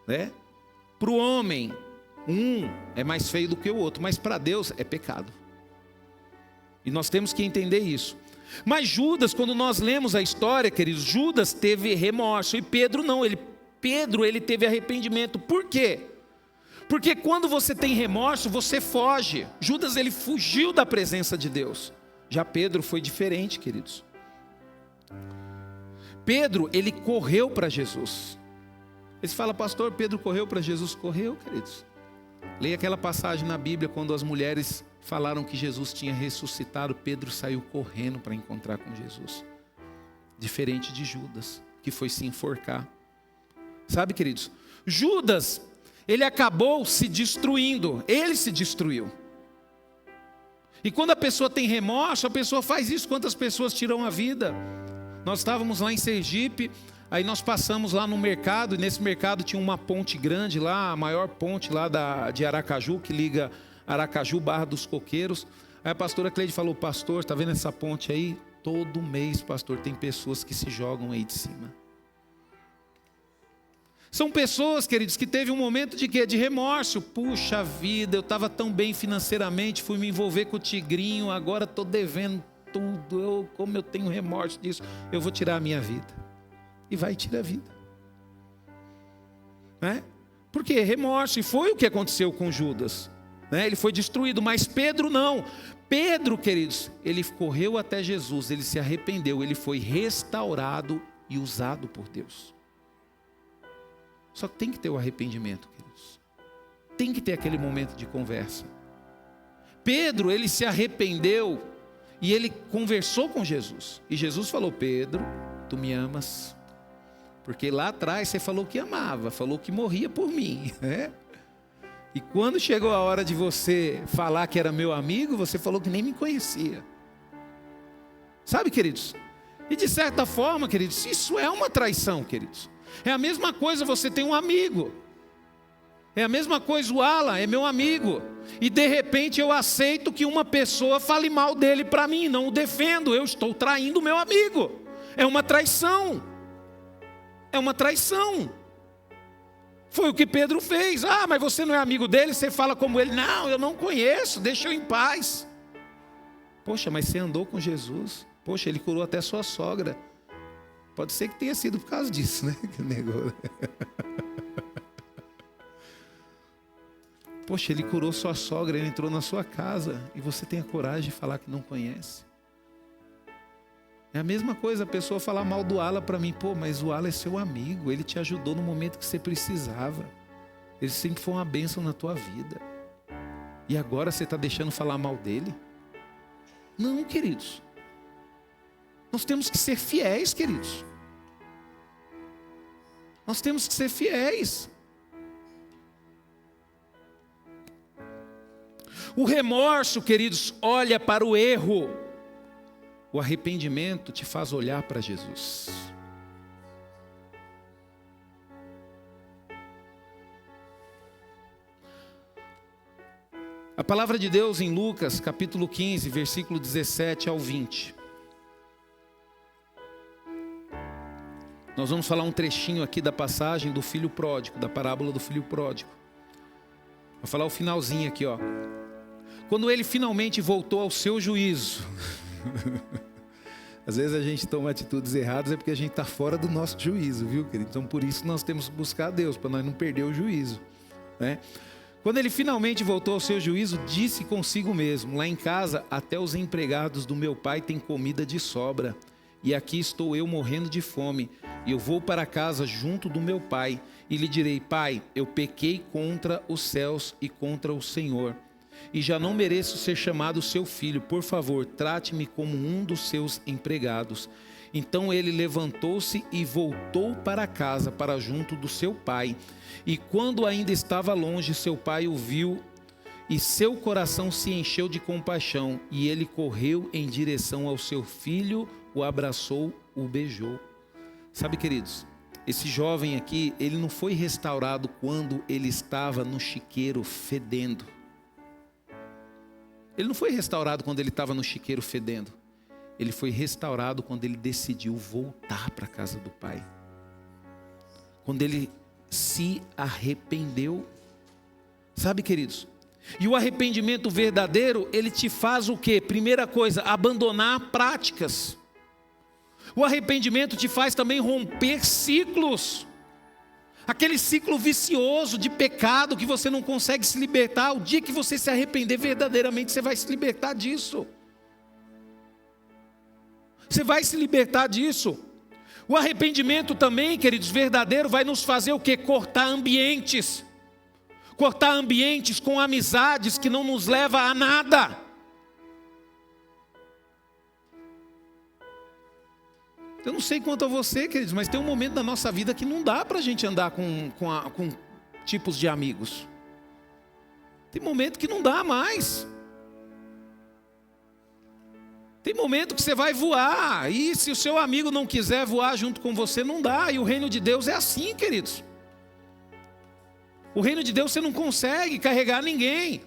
né? Para o homem, um é mais feio do que o outro, mas para Deus é pecado. E nós temos que entender isso. Mas Judas, quando nós lemos a história, queridos, Judas teve remorso e Pedro não. Pedro teve arrependimento. Por quê? Porque quando você tem remorso, você foge. Judas, ele fugiu da presença de Deus. Já Pedro foi diferente, queridos. Pedro, ele correu para Jesus. Eles falam: pastor, Pedro correu para Jesus. Correu, queridos. Leia aquela passagem na Bíblia, quando as mulheres falaram que Jesus tinha ressuscitado, Pedro saiu correndo para encontrar com Jesus. Diferente de Judas, que foi se enforcar. Sabe, queridos, Judas, ele acabou se destruindo, ele se destruiu. E quando a pessoa tem remorso, a pessoa faz isso. Quantas pessoas tiram a vida? Nós estávamos lá em Sergipe, aí nós passamos lá no mercado, e nesse mercado tinha uma ponte grande lá, a maior ponte lá de Aracaju, que liga Aracaju, Barra dos Coqueiros. Aí a pastora Cleide falou: pastor, está vendo essa ponte aí? Todo mês, pastor, tem pessoas que se jogam aí de cima. São pessoas, queridos, que teve um momento de quê? De remorso. Puxa vida, eu estava tão bem financeiramente, fui me envolver com o tigrinho, agora estou devendo tudo. Como eu tenho remorso disso, eu vou tirar a minha vida. E vai tirar a vida. Né? Por quê? Remorso. E foi o que aconteceu com Judas. Né? Ele foi destruído, mas Pedro não. Pedro, queridos, ele correu até Jesus, ele se arrependeu, ele foi restaurado e usado por Deus. Só que tem que ter o arrependimento, queridos. Tem que ter aquele momento de conversa. Pedro, ele se arrependeu e ele conversou com Jesus. E Jesus falou: Pedro, tu me amas? Porque lá atrás você falou que amava, falou que morria por mim, né? E quando chegou a hora de você falar que era meu amigo, você falou que nem me conhecia. Sabe, queridos? E de certa forma, queridos, isso é uma traição, queridos. É a mesma coisa, você tem um amigo. É a mesma coisa, o Alan é meu amigo. E de repente eu aceito que uma pessoa fale mal dele para mim, não o defendo, eu estou traindo o meu amigo. É uma traição. É uma traição. Foi o que Pedro fez. Ah, mas você não é amigo dele, você fala como ele. Não, eu não conheço, deixa eu em paz. Poxa, mas você andou com Jesus. Poxa, ele curou até sua sogra. Pode ser que tenha sido por causa disso, né? Que negou. Poxa, ele curou sua sogra, ele entrou na sua casa e você tem a coragem de falar que não conhece. É a mesma coisa a pessoa falar mal do Ala para mim. Pô, mas o Ala é seu amigo, ele te ajudou no momento que você precisava. Ele sempre foi uma bênção na tua vida. E agora você está deixando falar mal dele? Não, queridos. Nós temos que ser fiéis, queridos. Nós temos que ser fiéis. O remorso, queridos, olha para o erro. O arrependimento te faz olhar para Jesus. A palavra de Deus em Lucas, capítulo 15, versículo 17 ao 20. Nós vamos falar um trechinho aqui da passagem do filho pródigo, da parábola do filho pródigo. Vou falar o finalzinho aqui, ó. Quando ele finalmente voltou ao seu juízo. Às vezes a gente toma atitudes erradas é porque a gente está fora do nosso juízo, viu, querido? Então por isso nós temos que buscar a Deus, para nós não perder o juízo, né? Quando ele finalmente voltou ao seu juízo, disse consigo mesmo: lá em casa até os empregados do meu pai têm comida de sobra, e aqui estou eu morrendo de fome, e eu vou para casa junto do meu pai, e lhe direi: pai, eu pequei contra os céus e contra o Senhor, e já não mereço ser chamado seu filho. Por favor, trate-me como um dos seus empregados. Então ele levantou-se e voltou para casa, para junto do seu pai. E quando ainda estava longe, seu pai o viu, e seu coração se encheu de compaixão. E ele correu em direção ao seu filho, o abraçou, o beijou. Sabe, queridos, esse jovem aqui, ele não foi restaurado quando ele estava no chiqueiro fedendo. Ele não foi restaurado quando ele estava no chiqueiro fedendo. Ele foi restaurado quando ele decidiu voltar para a casa do pai. Quando ele se arrependeu. Sabe, queridos? E o arrependimento verdadeiro, ele te faz o quê? Primeira coisa, abandonar práticas. O arrependimento te faz também romper ciclos. Aquele ciclo vicioso de pecado que você não consegue se libertar. O dia que você se arrepender verdadeiramente, você vai se libertar disso. Você vai se libertar disso. O arrependimento também, queridos, verdadeiro, vai nos fazer o quê? Cortar ambientes. Cortar ambientes com amizades que não nos levam a nada. Eu não sei quanto a você, queridos, mas tem um momento da nossa vida que não dá para a gente andar com tipos de amigos. Tem momento que não dá mais. Tem momento que você vai voar, e se o seu amigo não quiser voar junto com você, não dá. E o reino de Deus é assim, queridos. O reino de Deus você não consegue carregar ninguém.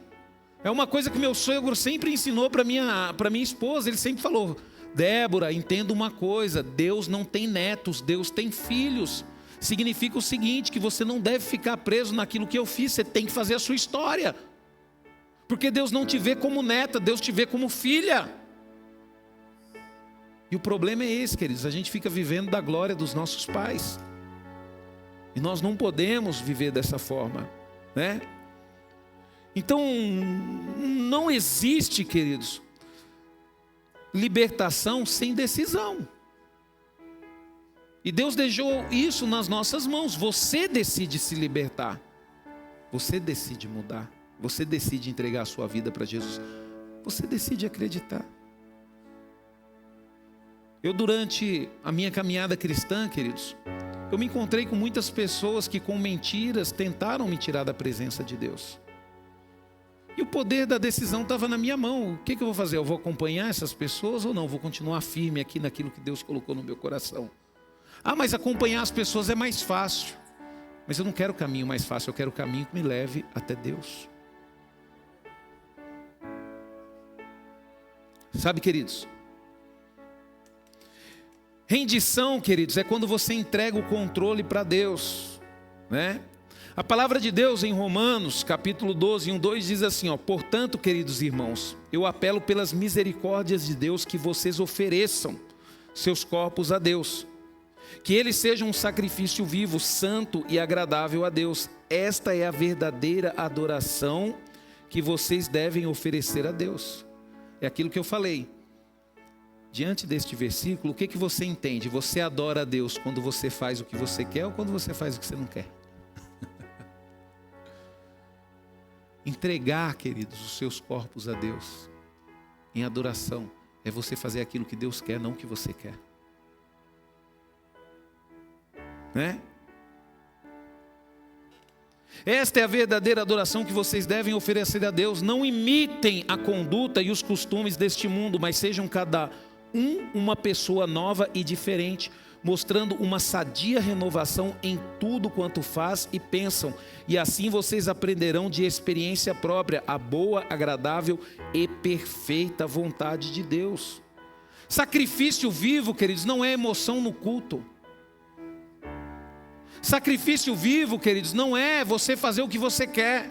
É uma coisa que meu sogro sempre ensinou para minha esposa. Ele sempre falou: Débora, entenda uma coisa, Deus não tem netos, Deus tem filhos. Significa o seguinte, que você não deve ficar preso naquilo que eu fiz, você tem que fazer a sua história. Porque Deus não te vê como neta, Deus te vê como filha. E o problema é esse, queridos, a gente fica vivendo da glória dos nossos pais. E nós não podemos viver dessa forma, né? Então, não existe, queridos, libertação sem decisão. E Deus deixou isso nas nossas mãos. Você decide se libertar. Você decide mudar. Você decide entregar a sua vida para Jesus. Você decide acreditar. Eu, durante a minha caminhada cristã, queridos, eu me encontrei com muitas pessoas que com mentiras tentaram me tirar da presença de Deus. E o poder da decisão estava na minha mão. O que eu vou fazer? Eu vou acompanhar essas pessoas ou não? Vou continuar firme aqui naquilo que Deus colocou no meu coração. Ah, mas acompanhar as pessoas é mais fácil. Mas eu não quero o caminho mais fácil, eu quero o caminho que me leve até Deus. Sabe, queridos? Rendição, queridos, é quando você entrega o controle para Deus, né? A palavra de Deus em Romanos, capítulo 12, 1-2 diz assim, ó: portanto, queridos irmãos, eu apelo pelas misericórdias de Deus que vocês ofereçam seus corpos a Deus, Que ele seja um sacrifício vivo, santo e agradável a Deus. Esta é a verdadeira adoração que vocês devem oferecer a Deus. É aquilo que eu falei. Diante deste versículo, o que você entende? Você adora a Deus quando você faz o que você quer ou quando você faz o que você não quer? Entregar, queridos, os seus corpos a Deus em adoração é você fazer aquilo que Deus quer, não o que você quer. Né? Esta é a verdadeira adoração que vocês devem oferecer a Deus. Não imitem a conduta e os costumes deste mundo, mas sejam cada uma pessoa nova e diferente, mostrando uma sadia renovação em tudo quanto faz e pensam. E assim vocês aprenderão de experiência própria a boa, agradável e perfeita vontade de Deus. Sacrifício vivo, queridos, não é emoção no culto. Sacrifício vivo, queridos, não é você fazer o que você quer.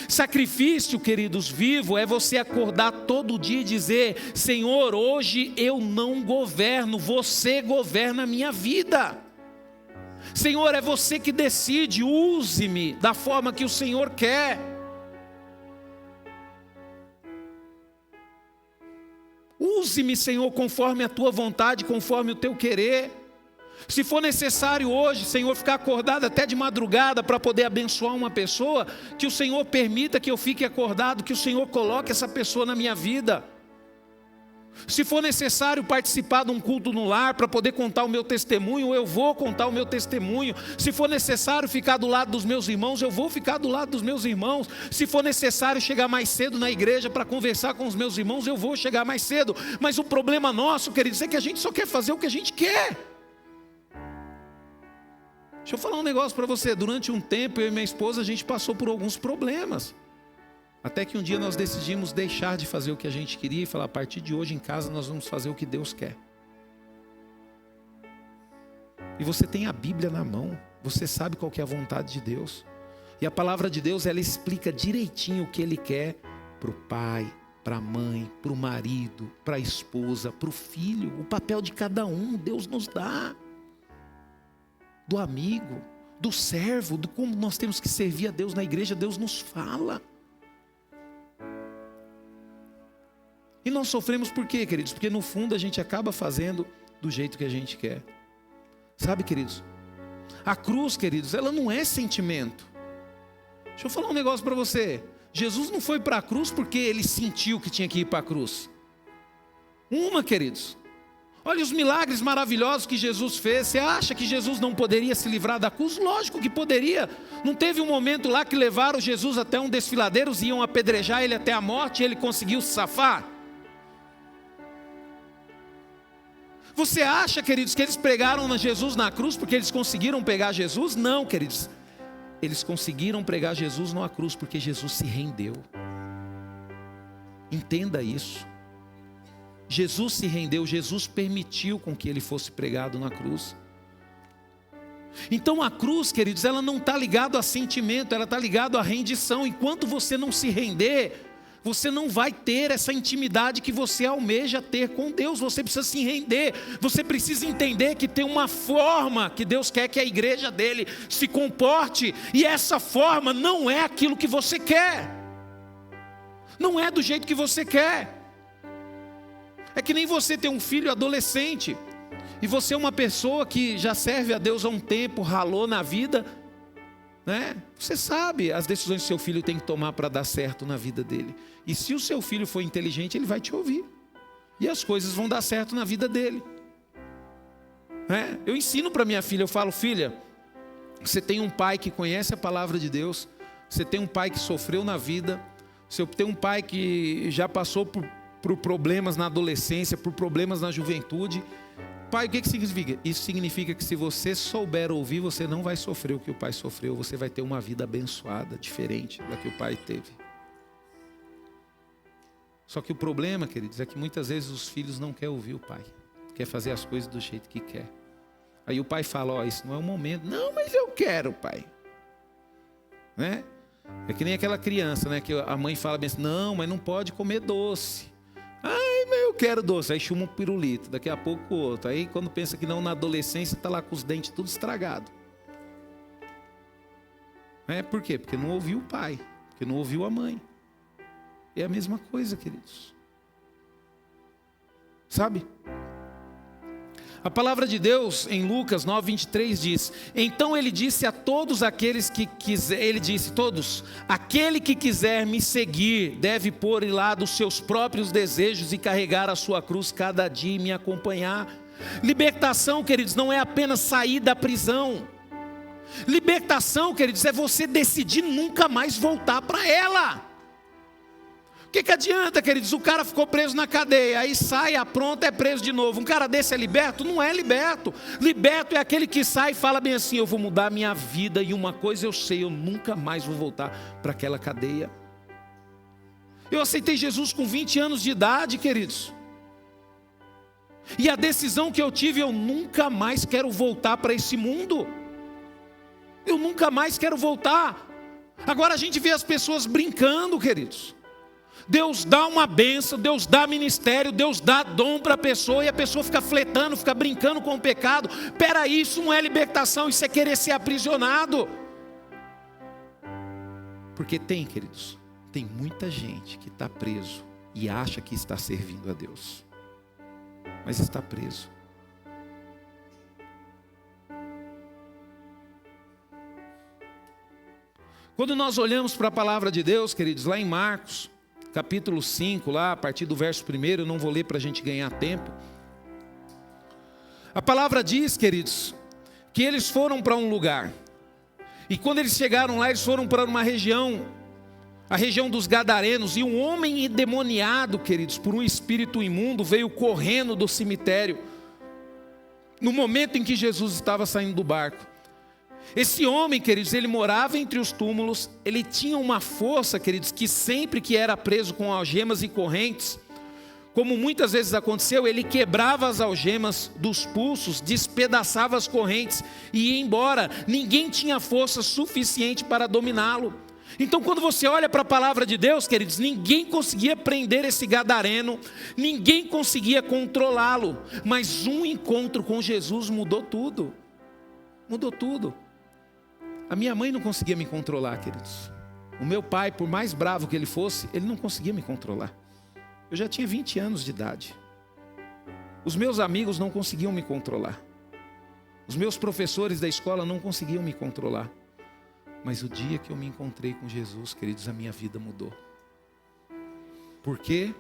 Sacrifício, queridos, vivo é você acordar todo dia e dizer: Senhor, hoje eu não governo, você governa a minha vida. Senhor, é você que decide, use-me da forma que o Senhor quer. Use-me, Senhor, conforme a tua vontade, conforme o teu querer. Se for necessário hoje, Senhor, ficar acordado até de madrugada para poder abençoar uma pessoa, que o Senhor permita que eu fique acordado, que o Senhor coloque essa pessoa na minha vida. Se for necessário participar de um culto no lar para poder contar o meu testemunho, eu vou contar o meu testemunho. Se for necessário ficar do lado dos meus irmãos, eu vou ficar do lado dos meus irmãos. Se for necessário chegar mais cedo na igreja para conversar com os meus irmãos, eu vou chegar mais cedo. Mas o problema nosso, queridos, é que a gente só quer fazer o que a gente quer. Deixa eu falar um negócio para você. Durante um tempo, eu e minha esposa, a gente passou por alguns problemas. Até que um dia nós decidimos deixar de fazer o que a gente queria e falar: a partir de hoje em casa nós vamos fazer o que Deus quer. E você tem a Bíblia na mão. Você sabe qual que é a vontade de Deus. E a palavra de Deus, ela explica direitinho o que Ele quer para o pai, para a mãe, para o marido, para a esposa, para o filho. O papel de cada um, Deus nos dá. Do amigo, do servo, do como nós temos que servir a Deus na igreja, Deus nos fala. E nós sofremos por quê, queridos? Porque no fundo a gente acaba fazendo do jeito que a gente quer. Sabe, queridos? A cruz, queridos, ela não é sentimento. Deixa eu falar um negócio para você. Jesus não foi para a cruz porque ele sentiu que tinha que ir para a cruz. Queridos. Olha os milagres maravilhosos que Jesus fez. Você acha que Jesus não poderia se livrar da cruz? Lógico que poderia. Não teve um momento lá que levaram Jesus até um desfiladeiro, iam apedrejar ele até a morte e ele conseguiu se safar? Você acha, queridos, que eles pregaram Jesus na cruz porque eles conseguiram pegar Jesus? Não, queridos. Eles conseguiram pregar Jesus na cruz porque Jesus se rendeu. Entenda isso. Jesus se rendeu, Jesus permitiu com que ele fosse pregado na cruz. Então a cruz, queridos, ela não está ligada a sentimento, ela está ligada à rendição. Enquanto você não se render, você não vai ter essa intimidade que você almeja ter com Deus. Você precisa se render, você precisa entender que tem uma forma que Deus quer que a igreja dele se comporte, e essa forma não é aquilo que você quer, não é do jeito que você quer. É que nem você ter um filho adolescente, e você é uma pessoa que já serve a Deus há um tempo, ralou na vida, né? Você sabe as decisões que seu filho tem que tomar para dar certo na vida dele. E se o seu filho for inteligente, ele vai te ouvir. E as coisas vão dar certo na vida dele. Né? Eu ensino para minha filha, eu falo: filha, você tem um pai que conhece a palavra de Deus, você tem um pai que sofreu na vida, você tem um pai que já passou por problemas na adolescência, por problemas na juventude. Pai, o que significa? Isso significa que se você souber ouvir, você não vai sofrer o que o pai sofreu, você vai ter uma vida abençoada, diferente da que o pai teve. Só que o problema, queridos, é que muitas vezes os filhos não querem ouvir o pai, quer fazer as coisas do jeito que quer. Aí o pai fala: ó, isso não é o momento. Não, mas eu quero, pai. Né? É que nem aquela criança, né, que a mãe fala bem assim: não, mas não pode comer doce. Ai, mas eu quero doce. Aí chuma um pirulito, daqui a pouco outro. Aí quando pensa que não, na adolescência está lá com os dentes tudo estragado. Por quê? Porque não ouviu o pai, porque não ouviu a mãe. É a mesma coisa, queridos. Sabe? A palavra de Deus em Lucas 9:23 diz: então ele disse a todos aqueles que quiser, ele disse, todos, aquele que quiser me seguir, deve pôr de lado os seus próprios desejos e carregar a sua cruz cada dia e me acompanhar. Libertação, queridos, não é apenas sair da prisão. Libertação, queridos, é você decidir nunca mais voltar para ela. O que adianta, queridos? O cara ficou preso na cadeia, aí sai, apronta, é preso de novo. Um cara desse é liberto? Não é liberto. Liberto é aquele que sai e fala bem assim: eu vou mudar a minha vida, e uma coisa eu sei, eu nunca mais vou voltar para aquela cadeia. Eu aceitei Jesus com 20 anos de idade, queridos. E a decisão que eu tive, eu nunca mais quero voltar para esse mundo. Eu nunca mais quero voltar. Agora a gente vê as pessoas brincando, queridos. Deus dá uma bênção, Deus dá ministério, Deus dá dom para a pessoa, e a pessoa fica fletando, fica brincando com o pecado. Peraí, isso não é libertação, isso é querer ser aprisionado. Porque tem, queridos, tem muita gente que está preso e acha que está servindo a Deus, mas está preso. Quando nós olhamos para a palavra de Deus, queridos, lá em Marcos capítulo 5, lá a partir do verso 1, eu não vou ler para a gente ganhar tempo. A palavra diz, queridos, que eles foram para um lugar, e quando eles chegaram lá, eles foram para uma região, a região dos Gadarenos, e um homem endemoniado, queridos, por um espírito imundo, veio correndo do cemitério, no momento em que Jesus estava saindo do barco. Esse homem, queridos, ele morava entre os túmulos, ele tinha uma força, queridos, que sempre que era preso com algemas e correntes, como muitas vezes aconteceu, ele quebrava as algemas dos pulsos, despedaçava as correntes e ia embora. Ninguém tinha força suficiente para dominá-lo. Então, quando você olha para a palavra de Deus, queridos, ninguém conseguia prender esse gadareno, ninguém conseguia controlá-lo, mas um encontro com Jesus mudou tudo. Mudou tudo. A minha mãe não conseguia me controlar, queridos. O meu pai, por mais bravo que ele fosse, ele não conseguia me controlar. Eu já tinha 20 anos de idade. Os meus amigos não conseguiam me controlar. Os meus professores da escola não conseguiam me controlar. Mas o dia que eu me encontrei com Jesus, queridos, a minha vida mudou. Por quê?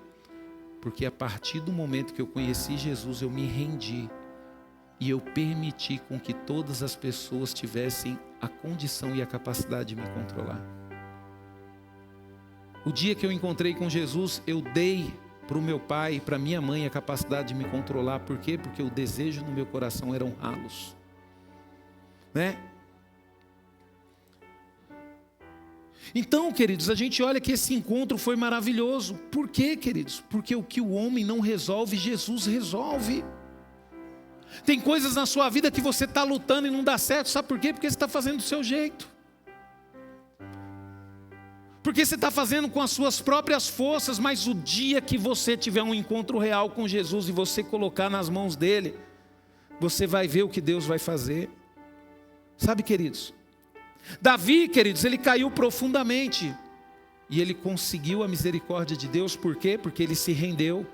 Porque a partir do momento que eu conheci Jesus, eu me rendi. E eu permiti com que todas as pessoas tivessem a condição e a capacidade de me controlar. O dia que eu encontrei com Jesus, eu dei para o meu pai e para minha mãe a capacidade de me controlar. Por quê? Porque o desejo no meu coração era honrá-los. Então, queridos, a gente olha que esse encontro foi maravilhoso. Por quê, queridos? Porque o que o homem não resolve, Jesus resolve. Tem coisas na sua vida que você está lutando e não dá certo. Sabe por quê? Porque você está fazendo do seu jeito. Porque você está fazendo com as suas próprias forças. Mas o dia que você tiver um encontro real com Jesus e você colocar nas mãos dele, você vai ver o que Deus vai fazer. Sabe, queridos? Davi, queridos, ele caiu profundamente. E ele conseguiu a misericórdia de Deus. Por quê? Porque ele se rendeu.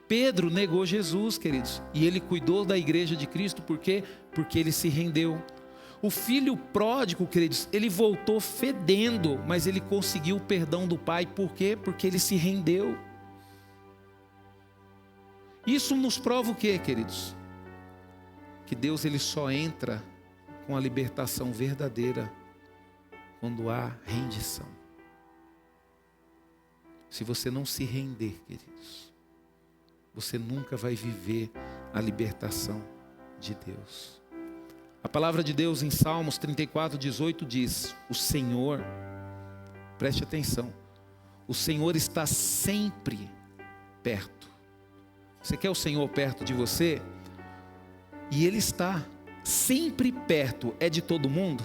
Pedro negou Jesus, queridos, e ele cuidou da igreja de Cristo. Por quê? Porque ele se rendeu. O filho pródigo, queridos, ele voltou fedendo, mas ele conseguiu o perdão do pai. Por quê? Porque ele se rendeu. Isso nos prova o quê, queridos? Que Deus, ele só entra com a libertação verdadeira quando há rendição. Se você não se render, queridos, você nunca vai viver a libertação de Deus. A palavra de Deus em Salmos 34:18 diz: o Senhor, preste atenção, o Senhor está sempre perto. Você quer o Senhor perto de você? E Ele está sempre perto. É de todo mundo?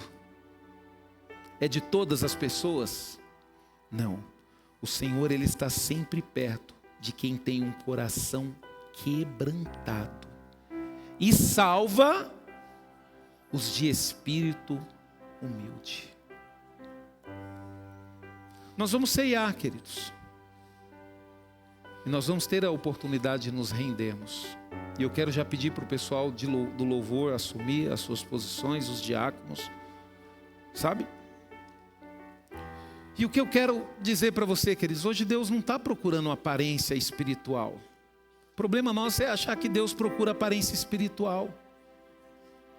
É de todas as pessoas? Não. O Senhor, Ele está sempre perto de quem tem um coração quebrantado e salva os de espírito humilde. Nós vamos ceiar, queridos, e nós vamos ter a oportunidade de nos rendermos. E eu quero já pedir para o pessoal do louvor assumir as suas posições, os diáconos, sabe? E o que eu quero dizer para você, queridos, hoje Deus não está procurando aparência espiritual. O problema nosso é achar que Deus procura aparência espiritual,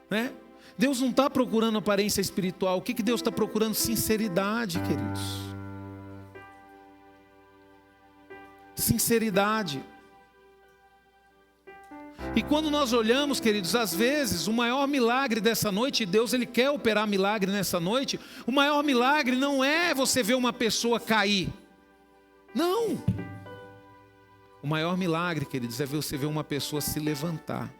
né? Deus não está procurando aparência espiritual. O que Deus está procurando? Sinceridade, queridos. Sinceridade. E quando nós olhamos, queridos, às vezes o maior milagre dessa noite, Deus ele quer operar milagre nessa noite, o maior milagre não é você ver uma pessoa cair. Não. O maior milagre, queridos, é você ver uma pessoa se levantar.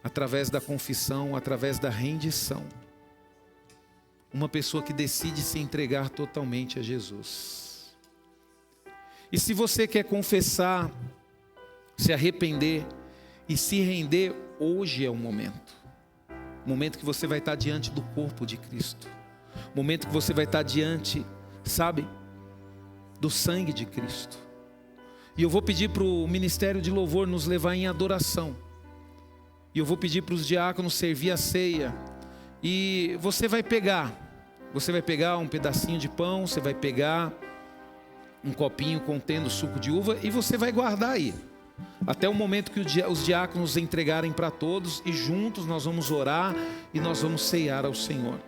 Através da confissão, através da rendição. Uma pessoa que decide se entregar totalmente a Jesus. E se você quer confessar, se arrepender e se render, hoje é o momento. O momento que você vai estar diante do corpo de Cristo. O momento que você vai estar diante, sabe, do sangue de Cristo. E eu vou pedir para o Ministério de Louvor nos levar em adoração. E eu vou pedir para os diáconos servir a ceia. E você vai pegar um pedacinho de pão, você vai pegar um copinho contendo suco de uva e você vai guardar aí. Até o momento que os diáconos entregarem para todos e juntos nós vamos orar e nós vamos ceiar ao Senhor.